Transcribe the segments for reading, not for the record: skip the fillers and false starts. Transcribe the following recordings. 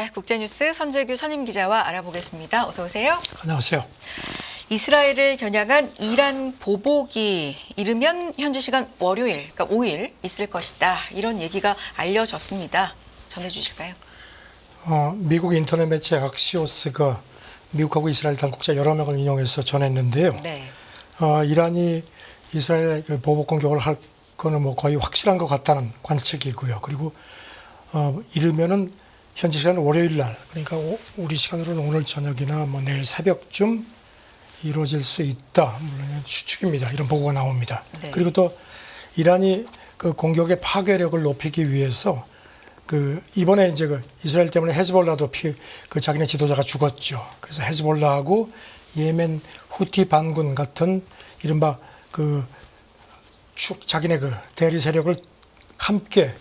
네, 국제뉴스 선재규 선임 기자와 알아보겠습니다. 어서 오세요. 안녕하세요. 이스라엘을 겨냥한 이란 보복이 이르면 현지 시간 월요일, 그러니까 5일 있을 것이다. 이런 얘기가 알려졌습니다. 전해주실까요? 미국 인터넷 매체 악시오스가 미국하고 이스라엘 당국자 여러 명을 인용해서 전했는데요. 네. 이란이 이스라엘 보복 공격을 할 거는 뭐 거의 확실한 것 같다는 관측이고요. 그리고 이르면은 현지 시간 월요일 날, 그러니까 우리 시간으로는 오늘 저녁이나 뭐 내일 새벽쯤 이루어질 수 있다. 물론 추측입니다. 이런 보고가 나옵니다. 네. 그리고 또 이란이 그 공격의 파괴력을 높이기 위해서 이번에 이제 이스라엘 때문에 헤즈볼라도 자기네 지도자가 죽었죠. 그래서 헤즈볼라하고 예멘 후티 반군 같은 이른바 자기네 대리 세력을 함께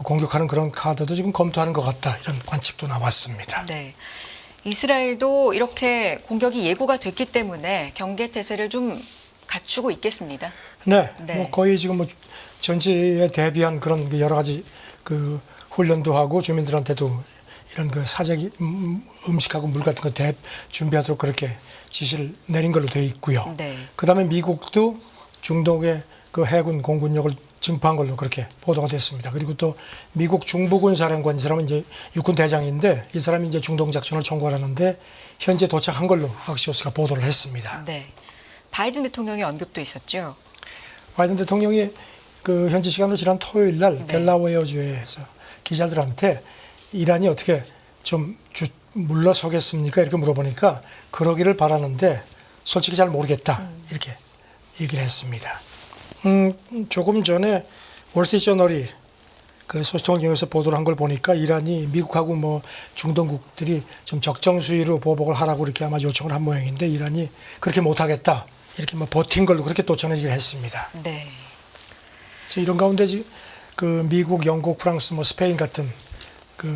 공격하는 그런 카드도 지금 검토하는 것 같다. 이런 관측도 나왔습니다. 네. 이스라엘도 이렇게 공격이 예고가 됐기 때문에 경계 태세를 좀 갖추고 있겠습니다. 네. 네. 뭐 거의 지금 뭐 전지에 대비한 그런 여러 가지 훈련도 하고 주민들한테도 이런 사재기 음식하고 물 같은 거 준비하도록 그렇게 지시를 내린 걸로 되어 있고요. 네. 그다음에 미국도 중동의 해군 공군력을 증포한 걸로 그렇게 보도가 됐습니다. 그리고 또 미국 중부군 사령관, 이 사람은 이제 육군 대장인데 이 사람이 이제 중동 작전을 총괄하는데 현재 도착한 걸로 악시오스가 보도를 했습니다. 네. 바이든 대통령의 언급도 있었죠. 바이든 대통령이 현지 시간으로 지난 토요일 날 네. 델라웨어주에서 기자들한테 이란이 어떻게 좀 물러서겠습니까? 이렇게 물어보니까 그러기를 바라는데 솔직히 잘 모르겠다. 이렇게 얘기를 했습니다. 조금 전에 월스트리트저널이 소식통을 이용해서 보도를 한 걸 보니까 이란이 미국하고 뭐 중동국들이 좀 적정 수위로 보복을 하라고 이렇게 아마 요청을 한 모양인데 이란이 그렇게 못하겠다. 이렇게 뭐 버틴 걸로 그렇게 또 전해지기를 했습니다. 네. 이런 가운데 미국, 영국, 프랑스, 뭐 스페인 같은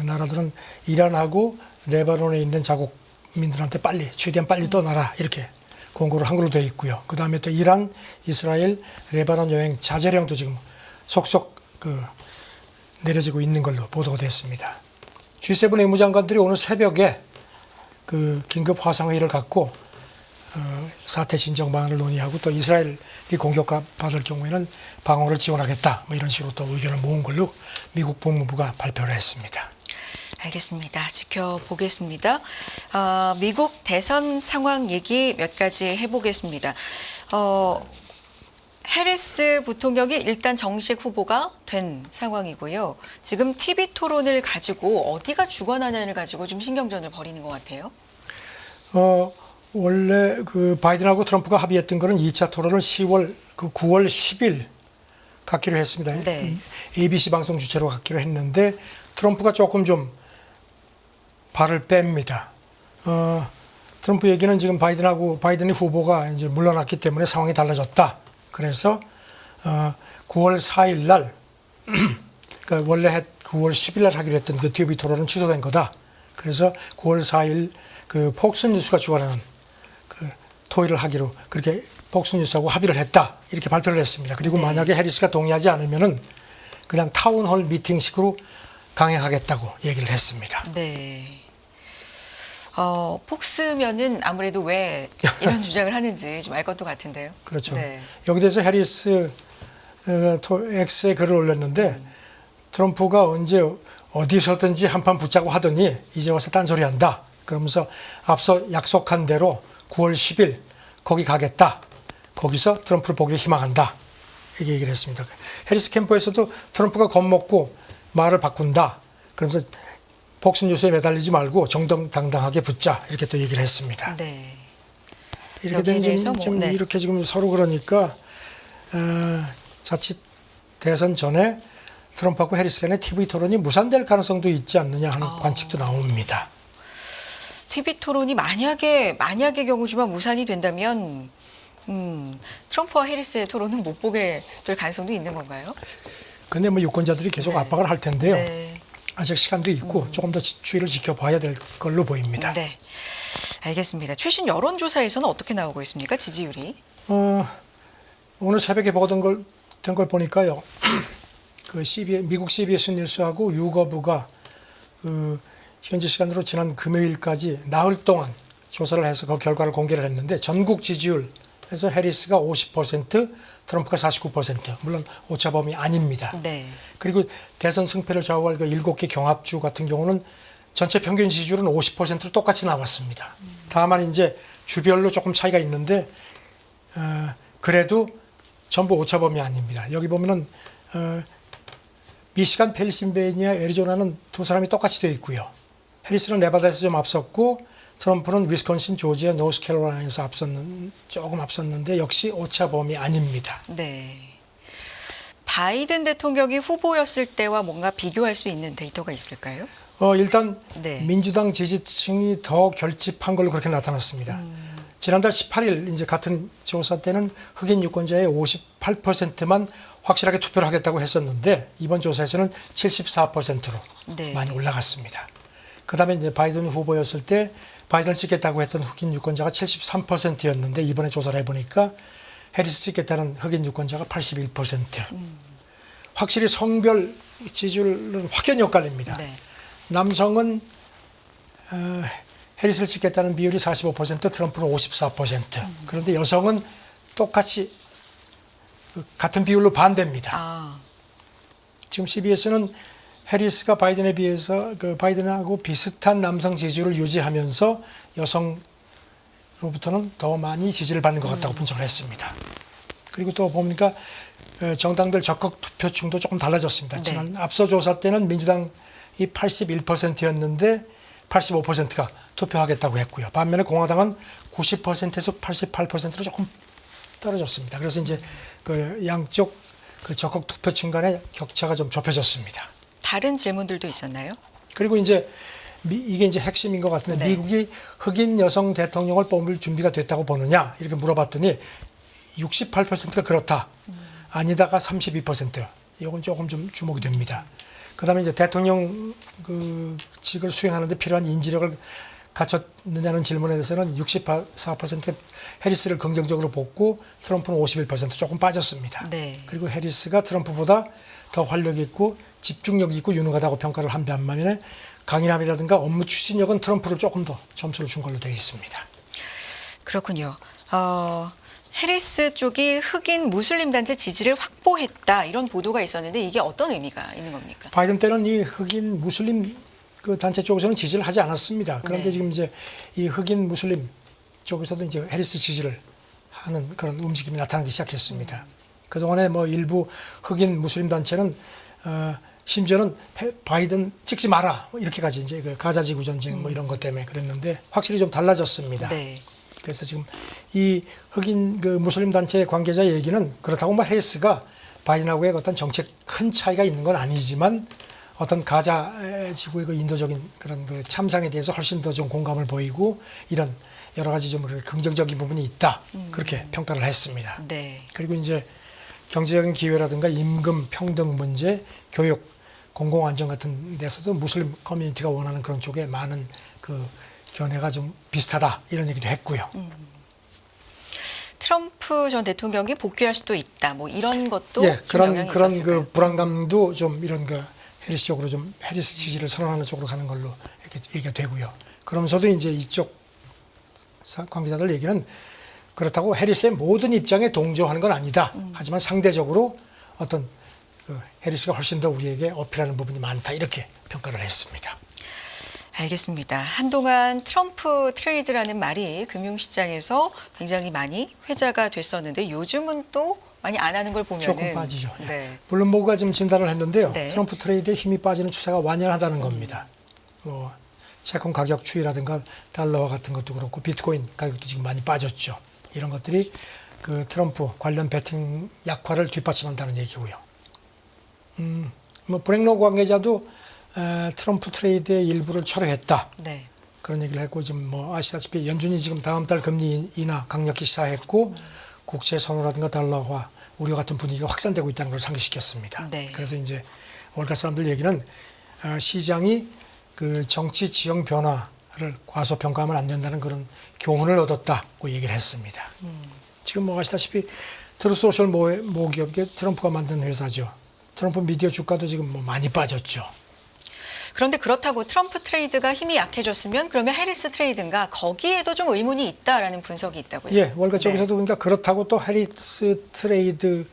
나라들은 이란하고 레바논에 있는 자국민들한테 최대한 빨리 떠나라 이렇게 공고를 한 걸로 되어 있고요. 그 다음에 또 이란, 이스라엘, 레바논 여행 자제령도 지금 속속 내려지고 있는 걸로 보도가 됐습니다. G7 외무장관들이 오늘 새벽에 긴급 화상회의를 갖고 사태 진정 방안을 논의하고 또 이스라엘이 공격받을 경우에는 방어를 지원하겠다 뭐 이런 식으로 또 의견을 모은 걸로 미국 국무부가 발표를 했습니다. 알겠습니다. 지켜보겠습니다. 미국 대선 상황 얘기 몇 가지 해보겠습니다. 해리스 부통령이 일단 정식 후보가 된 상황이고요. 지금 TV 토론을 가지고 어디가 주관하냐를 가지고 좀 신경전을 벌이는 것 같아요. 원래 바이든하고 트럼프가 합의했던 거는 2차 토론을 9월 10일 갖기로 했습니다. 네. ABC 방송 주최로 갖기로 했는데 트럼프가 조금 좀 발을 뺍니다. 트럼프 얘기는 지금 바이든이 후보가 이제 물러났기 때문에 상황이 달라졌다. 그래서 9월 4일 날 그러니까 원래 9월 10일 날 하기로 했던 TV 토론은 취소된 거다. 그래서 9월 4일 폭스뉴스가 주관하는 토의를 하기로 그렇게 폭스뉴스하고 합의를 했다. 이렇게 발표를 했습니다. 그리고 네. 만약에 해리스가 동의하지 않으면은 그냥 타운홀 미팅식으로 강행하겠다고 얘기를 했습니다. 네. 폭스면은 아무래도 왜 이런 주장을 하는지 좀 알 것도 같은데요. 그렇죠. 네. 여기 대해서 해리스 X에 글을 올렸는데 트럼프가 언제 어디서든지 한판 붙자고 하더니 이제 와서 딴소리 한다. 그러면서 앞서 약속한 대로 9월 10일 거기 가겠다. 거기서 트럼프를 보기를 희망한다. 이렇게 얘기를 했습니다. 해리스 캠프에서도 트럼프가 겁먹고 말을 바꾼다. 그러면서 폭스뉴스에 매달리지 말고 정정당당하게 붙자. 이렇게 또 얘기를 했습니다. 네. 이렇게 되면 네. 이렇게 지금 서로 그러니까 자칫 대선 전에 트럼프하고 해리스 간의 TV 토론이 무산될 가능성도 있지 않느냐 하는 관측도 나옵니다. TV 토론이 만약의 경우지만 무산이 된다면 트럼프와 해리스의 토론은 못 보게 될 가능성도 있는 건가요? 근데 뭐 유권자들이 계속 압박을 할 텐데요. 네. 아직 시간도 있고 조금 더 추이를 지켜봐야 될 걸로 보입니다. 네. 알겠습니다. 최신 여론조사에서는 어떻게 나오고 있습니까? 지지율이? 오늘 새벽에 된 걸 보니까요. 미국 CBS 뉴스하고 유거브가 현지 시간으로 지난 금요일까지 나흘 동안 조사를 해서 그 결과를 공개를 했는데 전국 지지율에서 해리스가 50%, 트럼프가 49%. 물론 오차범위 아닙니다. 네. 그리고 대선 승패를 좌우할 그 7개 경합주 같은 경우는 전체 평균 지지율은 50%로 똑같이 나왔습니다. 다만 이제 주별로 조금 차이가 있는데 그래도 전부 오차범위 아닙니다. 여기 보면은 미시간, 펜실베이니아, 애리조나는 두 사람이 똑같이 되어 있고요. 해리스는 네바다에서 좀 앞섰고 트럼프는 위스콘신, 조지아, 노스캐롤라이나에서 조금 앞섰는데 역시 오차범위 아닙니다. 네. 바이든 대통령이 후보였을 때와 뭔가 비교할 수 있는 데이터가 있을까요? 일단 네. 민주당 지지층이 더 결집한 걸로 그렇게 나타났습니다. 지난달 18일 이제 같은 조사 때는 흑인 유권자의 58%만 확실하게 투표를 하겠다고 했었는데 이번 조사에서는 74%로 네. 많이 올라갔습니다. 그다음에 이제 바이든 후보였을 때 바이든을 찍겠다고 했던 흑인 유권자가 73%였는데 이번에 조사를 해보니까 해리스 찍겠다는 흑인 유권자가 81%. 확실히 성별 지지율은 확연히 엇갈립니다. 네. 남성은 해리스를 찍겠다는 비율이 45%, 트럼프는 54%. 그런데 여성은 똑같이 같은 비율로 반대입니다. 아, 지금 CBS는 해리스가 바이든에 비해서 바이든하고 비슷한 남성 지지율을 유지하면서 여성으로부터는 더 많이 지지를 받는 것 같다고 분석을 했습니다. 그리고 또 보니까 정당별 적극 투표층도 조금 달라졌습니다. 네. 지난 앞서 조사 때는 민주당이 81%였는데 85%가 투표하겠다고 했고요. 반면에 공화당은 90%에서 88%로 조금 떨어졌습니다. 그래서 이제 그 양쪽 그 적극 투표층 간의 격차가 좀 좁혀졌습니다. 다른 질문들도 있었나요? 그리고 이제 이게 이제 핵심인 것 같은데 네. 미국이 흑인 여성 대통령을 뽑을 준비가 됐다고 보느냐 이렇게 물어봤더니 68%가 그렇다. 아니다가 32%. 이건 조금 좀 주목이 됩니다. 그다음에 이제 대통령 그 직을 수행하는데 필요한 인지력을 갖췄느냐는 질문에 대해서는 64% 해리스를 긍정적으로 뽑고 트럼프는 51% 조금 빠졌습니다. 네. 그리고 해리스가 트럼프보다 더 활력 있고 집중력 있고 유능하다고 평가를 한 반면에 강인함이라든가 업무 추진력은 트럼프를 조금 더 점수를 준 걸로 되어 있습니다. 그렇군요. 해리스 쪽이 흑인 무슬림 단체 지지를 확보했다 이런 보도가 있었는데 이게 어떤 의미가 있는 겁니까? 바이든 때는 이 흑인 무슬림 그 단체 쪽에서는 지지를 하지 않았습니다. 그런데 네. 지금 이제 이 흑인 무슬림 쪽에서도 이제 해리스 지지를 하는 그런 움직임이 나타나기 시작했습니다. 그동안에 뭐 일부 흑인 무슬림 단체는 심지어는 바이든 찍지 마라 이렇게까지 이제 그 가자 지구 전쟁 뭐 이런 것 때문에 그랬는데 확실히 좀 달라졌습니다. 네. 그래서 지금 이 흑인 그 무슬림 단체 관계자 얘기는 그렇다고 뭐 해리스가 바이든하고의 어떤 정책 큰 차이가 있는 건 아니지만 어떤 가자 지구의 그 인도적인 그런 그 참상에 대해서 훨씬 더 좀 공감을 보이고 이런 여러 가지 좀 긍정적인 부분이 있다 그렇게 평가를 했습니다. 네. 그리고 이제 경제적인 기회라든가 임금 평등 문제, 교육, 공공안전 같은 데서도 무슬림 커뮤니티가 원하는 그런 쪽에 많은 그 견해가 좀 비슷하다 이런 얘기도 했고요. 트럼프 전 대통령이 복귀할 수도 있다. 뭐 이런 것도 예, 좀 영향이 그런 있었을까요? 그 불안감도 좀 이런 그 해리스 쪽으로 좀 해리스 지지를 선언하는 쪽으로 가는 걸로 이렇게 얘기가 되고요. 그러면서도 이제 이쪽 관계자들 얘기는 그렇다고 해리스의 모든 입장에 동조하는 건 아니다. 하지만 상대적으로 어떤 그 해리스가 훨씬 더 우리에게 어필하는 부분이 많다 이렇게 평가를 했습니다. 알겠습니다. 한동안 트럼프 트레이드라는 말이 금융시장에서 굉장히 많이 회자가 됐었는데 요즘은 또 많이 안 하는 걸 보면은 조금 빠지죠. 예. 네. 블룸버그가 지금 진단을 했는데요. 네. 트럼프 트레이드에 힘이 빠지는 추세가 완연하다는 겁니다. 뭐 채권 가격 추이라든가 달러와 같은 것도 그렇고 비트코인 가격도 지금 많이 빠졌죠. 이런 것들이 그 트럼프 관련 베팅 약화를 뒷받침한다는 얘기고요. 뭐 브렉너 관계자도 트럼프 트레이드의 일부를 철회했다. 네. 그런 얘기를 했고 지금 뭐 아시다시피 연준이 지금 다음 달 금리 인하 강력히 시사했고 국채 선호라든가 달러화 우려 같은 분위기가 확산되고 있다는 걸 상기시켰습니다. 네. 그래서 이제 월가 사람들 얘기는 시장이 그 정치 지형 변화를 과소평가하면 안 된다는 그런 교훈을 얻었다고 얘기를 했습니다. 지금 뭐 아시다시피 트루소셜 모기업이 트럼프가 만든 회사죠. 트럼프 미디어 주가도 지금 뭐 많이 빠졌죠. 그런데 그렇다고 트럼프 트레이드가 힘이 약해졌으면 그러면 해리스 트레이드인가 거기에도 좀 의문이 있다라는 분석이 있다고요. 예, 월가 쪽에서도 그러니까 그렇다고 또 해리스 트레이드를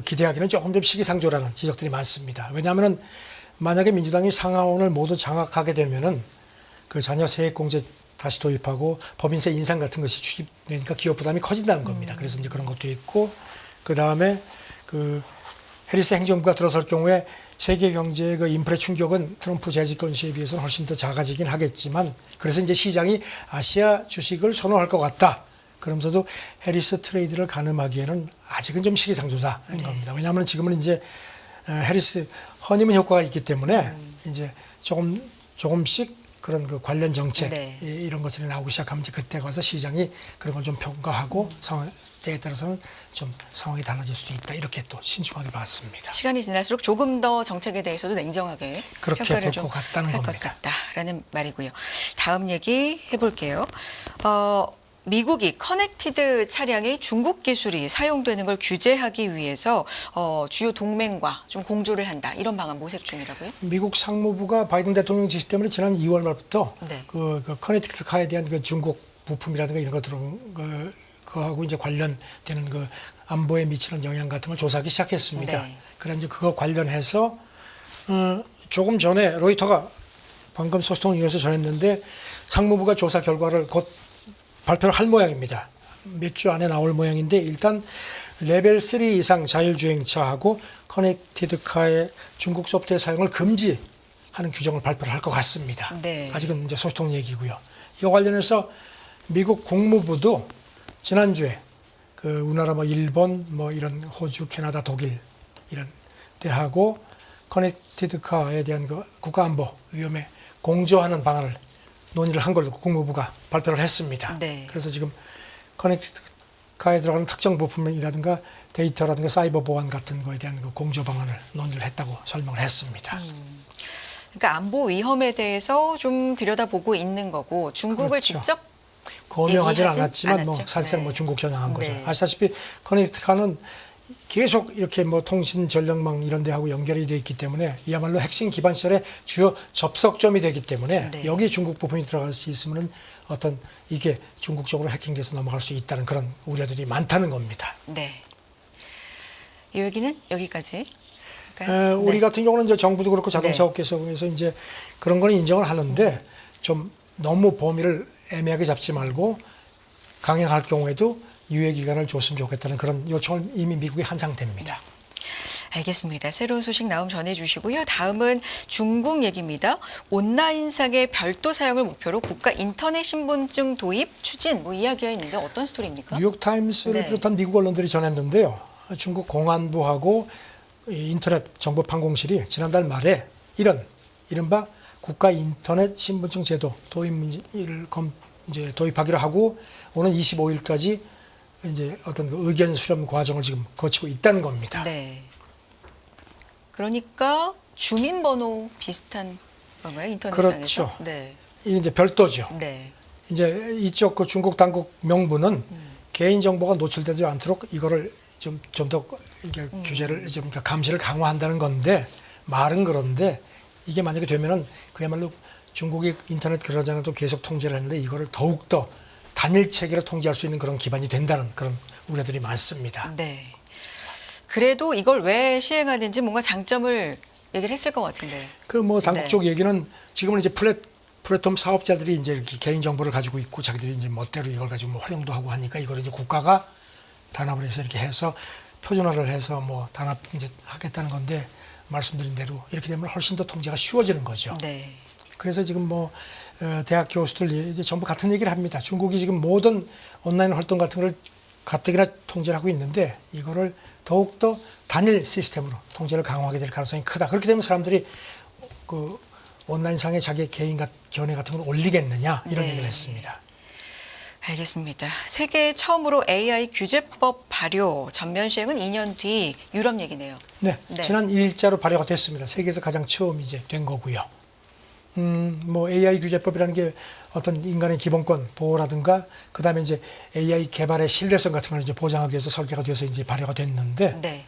기대하기는 조금 좀 시기상조라는 지적들이 많습니다. 왜냐하면은 만약에 민주당이 상하원을 모두 장악하게 되면은 그 자녀 세액공제 다시 도입하고 법인세 인상 같은 것이 추진되니까 기업 부담이 커진다는 겁니다. 그래서 이제 그런 것도 있고, 그 다음에 그 해리스 행정부가 들어설 경우에 세계 경제의 그 인플레 충격은 트럼프 재집권 시에 비해서는 훨씬 더 작아지긴 하겠지만, 그래서 이제 시장이 아시아 주식을 선호할 것 같다. 그러면서도 해리스 트레이드를 가늠하기에는 아직은 좀 시기상조사인 겁니다. 왜냐하면 지금은 이제 해리스 허니문 효과가 있기 때문에 이제 조금씩 그런 그 관련 정책 이런 것들이 나오기 시작하면 이제 그때 가서 시장이 그런 걸 좀 평가하고 때에 따라서는 좀 상황이 달라질 수도 있다. 이렇게 또 신중하게 봤습니다. 시간이 지날수록 조금 더 정책에 대해서도 냉정하게 그렇게 평가를 볼 좀 것 같다는 할 것 겁니다. 같다라는 말이고요. 다음 얘기 해볼게요. 미국이 커넥티드 차량의 중국 기술이 사용되는 걸 규제하기 위해서 주요 동맹과 좀 공조를 한다. 이런 방안 모색 중이라고요? 미국 상무부가 바이든 대통령 지시 때문에 지난 2월 말부터 네. 그 커넥티드 카에 대한 그 중국 부품이라든가 이런 것들은 그하고 이제 관련되는 그 안보에 미치는 영향 같은 걸 조사하기 시작했습니다. 네. 그래 이제 그거 관련해서 조금 전에 로이터가 방금 소식통을 이어서 전했는데 상무부가 조사 결과를 곧 발표를 할 모양입니다. 몇 주 안에 나올 모양인데 일단 레벨 3 이상 자율주행차하고 커넥티드카의 중국 소프트웨어 사용을 금지하는 규정을 발표를 할 것 같습니다. 네. 아직은 이제 소식통 얘기고요. 이와 관련해서 미국 국무부도 지난주에 그 우리나라 뭐 일본 뭐 이런 호주, 캐나다, 독일 이런 데하고 커넥티드카에 대한 그 국가안보 위험에 공조하는 방안을 논의를 한 걸로 국무부가 발표를 했습니다. 네. 그래서 지금 커넥티드카에 들어가는 특정 부품이라든가 데이터라든가 사이버 보안 같은 거에 대한 그 공조 방안을 논의를 했다고 설명을 했습니다. 그러니까 안보 위험에 대해서 좀 들여다보고 있는 거고 중국을 그렇죠. 직접 거명하지는 얘기하진 않았지만 뭐 않았죠. 사실상 네. 뭐 중국 겨냥한 거죠. 네. 아시다시피 커넥티드카는 계속 이렇게 뭐 통신 전력망 이런 데하고 연결이 되어 있기 때문에 이야말로 핵심 기반 시설의 주요 접속점이 되기 때문에 네. 여기 중국 부품이 들어갈 수 있으면 어떤 이게 중국 쪽으로 해킹돼서 넘어갈 수 있다는 그런 우려들이 많다는 겁니다. 네. 이 얘기는 여기까지. 우리 같은 경우는 이제 정부도 그렇고 자동차 네. 업계에서 이제 그런 거는 인정을 하는데 좀 너무 범위를 애매하게 잡지 말고 강행할 경우에도 유예 기간을 줬으면 좋겠다는 그런 요청을 이미 미국에 한 상태입니다. 알겠습니다. 새로운 소식 나오면 전해주시고요. 다음은 중국 얘기입니다. 온라인상의 별도 사용을 목표로 국가 인터넷 신분증 도입 추진 뭐 이야기가 있는데 어떤 스토리입니까? 뉴욕타임스를 네. 비롯한 미국 언론들이 전했는데요. 중국 공안부하고 인터넷 정보판공실이 지난달 말에 이른바 국가 인터넷 신분증 제도 도입을 이제 도입하기로 하고 오는 25일까지 이제 어떤 그 의견 수렴 과정을 지금 거치고 있다는 겁니다. 네. 그러니까 주민번호 비슷한 건가요? 인터넷상에서? 그렇죠. 네. 이게 이제 별도죠. 네. 이제 이쪽 그 중국 당국 명분은 개인 정보가 노출되지 않도록 이거를 좀 더 이게 규제를 좀 감시를 강화한다는 건데 말은 그런데 이게 만약에 되면은 그야말로 중국이 인터넷 그러잖아도 계속 통제를 했는데 이거를 더욱 더 단일 체계로 통제할 수 있는 그런 기반이 된다는 그런 우려들이 많습니다. 네. 그래도 이걸 왜 시행하는지 뭔가 장점을 얘기를 했을 것 같은데. 그 뭐 당국 네. 쪽 얘기는 지금은 이제 플랫폼 사업자들이 이제 이렇게 개인 정보를 가지고 있고 자기들이 이제 멋대로 이걸 가지고 뭐 활용도 하고 하니까 이걸 이제 국가가 단합을 해서 이렇게 해서 표준화를 해서 뭐 단합 이제 하겠다는 건데 말씀드린 대로 이렇게 되면 훨씬 더 통제가 쉬워지는 거죠. 네. 그래서 지금 뭐 대학 교수들 이제 전부 같은 얘기를 합니다. 중국이 지금 모든 온라인 활동 같은 걸 가뜩이나 통제를 하고 있는데 이거를 더욱더 단일 시스템으로 통제를 강화하게 될 가능성이 크다. 그렇게 되면 사람들이 그 온라인상에 자기의 개인 견해 같은 걸 올리겠느냐 이런 네. 얘기를 했습니다. 알겠습니다. 세계 처음으로 AI 규제법 발효 전면 시행은 2년 뒤 유럽 얘기네요. 네, 네. 지난 2일자로 발효가 됐습니다. 세계에서 가장 처음 이제 된 거고요. 뭐 AI 규제법이라는 게 어떤 인간의 기본권 보호라든가 그다음에 이제 AI 개발의 신뢰성 같은 걸 이제 보장하기 위해서 설계가 돼서 이제 발효가 됐는데 네.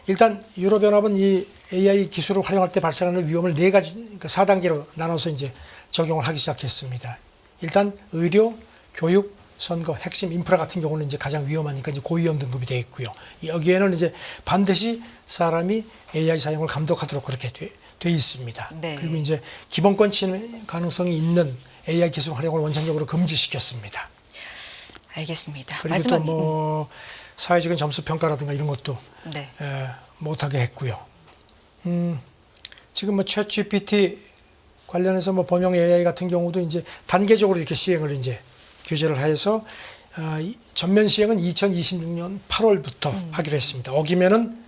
일단 유럽연합은 이 AI 기술을 활용할 때 발생하는 위험을 4가지, 그러니까 4단계로 나눠서 이제 적용을 하기 시작했습니다. 일단 의료, 교육, 선거, 핵심 인프라 같은 경우는 이제 가장 위험하니까 이제 고위험 등급이 되어 있고요. 여기에는 이제 반드시 사람이 AI 사용을 감독하도록 그렇게 돼 있습니다. 네. 그리고 이제 기본권 침해 가능성이 있는 AI 기술 활용을 원천적으로 금지시켰습니다. 알겠습니다. 그리고 마지막 또 뭐 사회적인 점수 평가라든가 이런 것도 네. 못하게 했고요. 지금 뭐 챗GPT 관련해서 뭐 범용 AI 같은 경우도 이제 단계적으로 이렇게 시행을 이제 규제를 해서 전면 시행은 2026년 8월부터 하기로 했습니다. 어기면은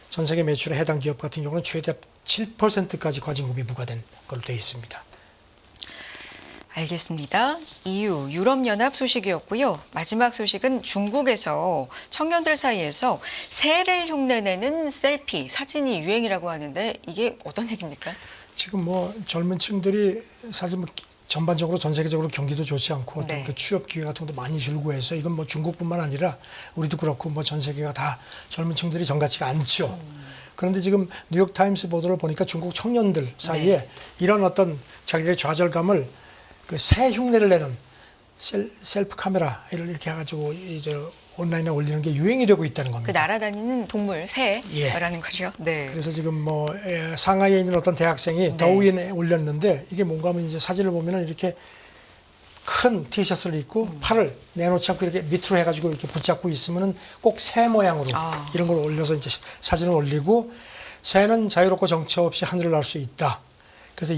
전 세계 매출에 해당 기업 같은 경우는 최대 7%까지 과징금이 부과된 걸로 되어 있습니다. 알겠습니다. EU, 유럽연합 소식이었고요. 마지막 소식은 중국에서 청년들 사이에서 새해를 흉내내는 셀피, 사진이 유행이라고 하는데 이게 어떤 얘기입니까? 지금 뭐 젊은 층들이 사실 뭐 전반적으로 전 세계적으로 경기도 좋지 않고 어떤 네. 그 취업 기회 같은 것도 많이 줄고 해서 이건 뭐 중국뿐만 아니라 우리도 그렇고 뭐 전 세계가 다 젊은 층들이 정같지가 않죠. 그런데 지금 뉴욕 타임스 보도를 보니까 중국 청년들 사이에 네. 이런 어떤 자기들의 좌절감을 그 새 흉내를 내는 셀프 카메라를 이렇게 해가지고 이제 온라인에 올리는 게 유행이 되고 있다는 그 겁니다. 날아다니는 동물, 새라는 거죠. 네. 그래서 지금 뭐 상하이에 있는 어떤 대학생이 더위에 올렸는데 이게 뭔가 하면 이제 사진을 보면은 이렇게 큰 티셔츠를 입고 팔을 내놓지 않고 이렇게 밑으로 해가지고 이렇게 붙잡고 있으면은 꼭 새 모양으로 이런 걸 올려서 이제 사진을 올리고 새는 자유롭고 정처 없이 하늘을 날 수 있다. 그래서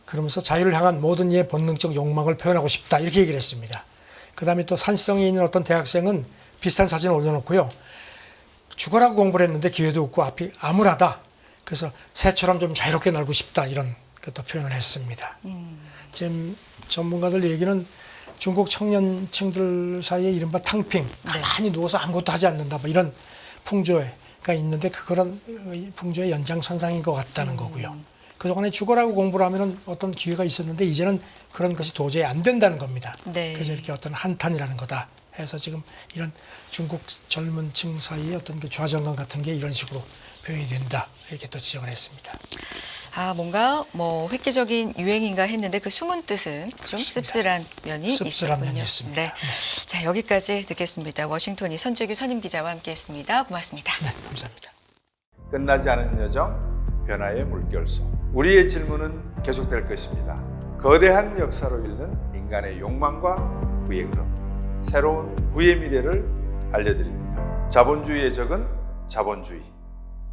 그러면서 자유를 향한 모든 이의 본능적 욕망을 표현하고 싶다. 이렇게 얘기를 했습니다. 그 다음에 또 산성에 있는 어떤 대학생은 비슷한 사진을 올려놓고요. 죽어라고 공부를 했는데 기회도 없고 앞이 암울하다. 그래서 새처럼 좀 자유롭게 날고 싶다. 이런 것도 표현을 했습니다. 지금 전문가들 얘기는 중국 청년층들 사이에 이른바 탕핑, 가만히 누워서 아무것도 하지 않는다. 뭐 이런 풍조가 있는데 그런 풍조의 연장선상인 것 같다는 거고요. 그동안에 죽어라고 공부를 하면 어떤 기회가 있었는데 이제는 그런 것이 도저히 안 된다는 겁니다. 네. 그래서 이렇게 어떤 한탄이라는 거다 해서 지금 이런 중국 젊은 층 사이에 어떤 그 좌절감 같은 게 이런 식으로 표현이 된다. 이렇게 또 지적을 했습니다. 뭔가 뭐 획기적인 유행인가 했는데 그 숨은 뜻은 좀 씁쓸한 면이 씁쓸한 있었군요. 면이 있습니다. 네. 자, 여기까지 듣겠습니다. 워싱턴 이선재규 선임기자와 함께했습니다. 고맙습니다. 네, 감사합니다. 끝나지 않은 여정, 변화의 물결소. 우리의 질문은 계속될 것입니다. 거대한 역사로 읽는 인간의 욕망과 부의 흐름. 새로운 부의 미래를 알려드립니다. 자본주의의 적은 자본주의.